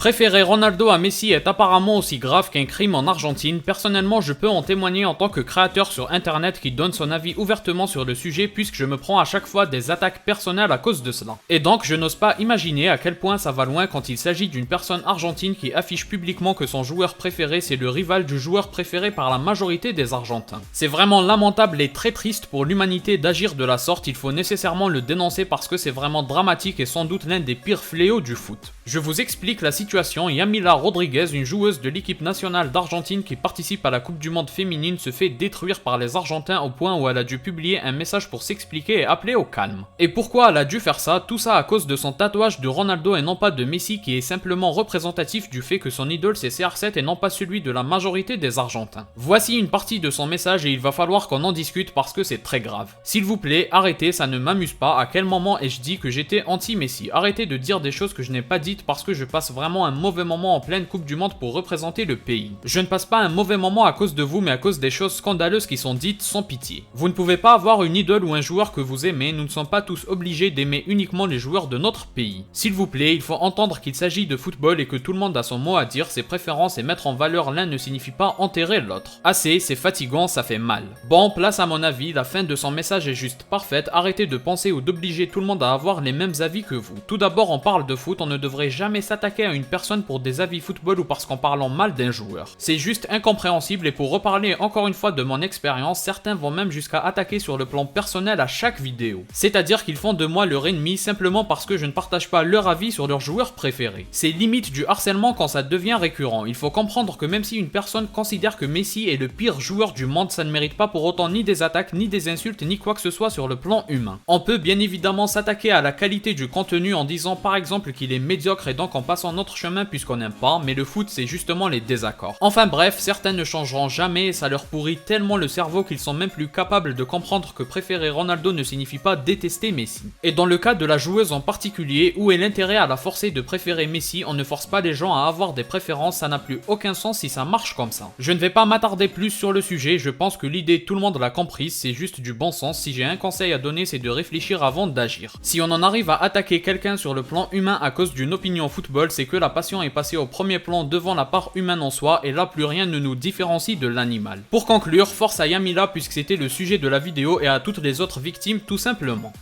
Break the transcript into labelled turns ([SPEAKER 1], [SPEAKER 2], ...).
[SPEAKER 1] Préférer Ronaldo à Messi est apparemment aussi grave qu'un crime en Argentine. Personnellement, je peux en témoigner en tant que créateur sur internet qui donne son avis ouvertement sur le sujet puisque je me prends à chaque fois des attaques personnelles à cause de cela. Et donc, je n'ose pas imaginer à quel point ça va loin quand il s'agit d'une personne argentine qui affiche publiquement que son joueur préféré c'est le rival du joueur préféré par la majorité des Argentins. C'est vraiment lamentable et très triste pour l'humanité d'agir de la sorte, il faut nécessairement le dénoncer parce que c'est vraiment dramatique et sans doute l'un des pires fléaux du foot. Je vous explique la situation. Yamila Rodriguez, une joueuse de l'équipe nationale d'Argentine qui participe à la Coupe du Monde féminine, se fait détruire par les Argentins au point où elle a dû publier un message pour s'expliquer et appeler au calme. Et pourquoi elle a dû faire ça? Tout ça à cause de son tatouage de Ronaldo et non pas de Messi, qui est simplement représentatif du fait que son idole c'est CR7 et non pas celui de la majorité des Argentins. Voici une partie de son message et il va falloir qu'on en discute parce que c'est très grave. S'il vous plaît, arrêtez, ça ne m'amuse pas. À quel moment ai-je dit que j'étais anti-Messi? Arrêtez de dire des choses que je n'ai pas dites parce que je passe vraiment un mauvais moment en pleine Coupe du Monde pour représenter le pays. Je ne passe pas un mauvais moment à cause de vous mais à cause des choses scandaleuses qui sont dites sans pitié. Vous ne pouvez pas avoir une idole ou un joueur que vous aimez, nous ne sommes pas tous obligés d'aimer uniquement les joueurs de notre pays. S'il vous plaît, il faut entendre qu'il s'agit de football et que tout le monde a son mot à dire, ses préférences et mettre en valeur l'un ne signifie pas enterrer l'autre. Assez, c'est fatigant, ça fait mal. Bon, place à mon avis, la fin de son message est juste parfaite, arrêtez de penser ou d'obliger tout le monde à avoir les mêmes avis que vous. Tout d'abord, on parle de foot, on ne devrait jamais s'attaquer à une personne pour des avis football ou parce qu'en parlant mal d'un joueur. C'est juste incompréhensible et pour reparler encore une fois de mon expérience, certains vont même jusqu'à attaquer sur le plan personnel à chaque vidéo. C'est-à-dire qu'ils font de moi leur ennemi simplement parce que je ne partage pas leur avis sur leur joueur préféré. C'est limite du harcèlement quand ça devient récurrent. Il faut comprendre que même si une personne considère que Messi est le pire joueur du monde, ça ne mérite pas pour autant ni des attaques, ni des insultes, ni quoi que ce soit sur le plan humain. On peut bien évidemment s'attaquer à la qualité du contenu en disant par exemple qu'il est médiocre et donc en passant notre chemin puisqu'on n'aime pas, mais le foot c'est justement les désaccords. Enfin bref, certains ne changeront jamais et ça leur pourrit tellement le cerveau qu'ils sont même plus capables de comprendre que préférer Ronaldo ne signifie pas détester Messi. Et dans le cas de la joueuse en particulier, où est l'intérêt à la forcer de préférer Messi? On ne force pas les gens à avoir des préférences, ça n'a plus aucun sens si ça marche comme ça. Je ne vais pas m'attarder plus sur le sujet, je pense que l'idée tout le monde l'a comprise, c'est juste du bon sens. Si j'ai un conseil à donner, c'est de réfléchir avant d'agir. Si on en arrive à attaquer quelqu'un sur le plan humain à cause d'une opinion football, c'est que la passion est passée au premier plan devant la part humaine en soi et là plus rien ne nous différencie de l'animal. Pour conclure, force à Yamila puisque c'était le sujet de la vidéo et à toutes les autres victimes tout simplement.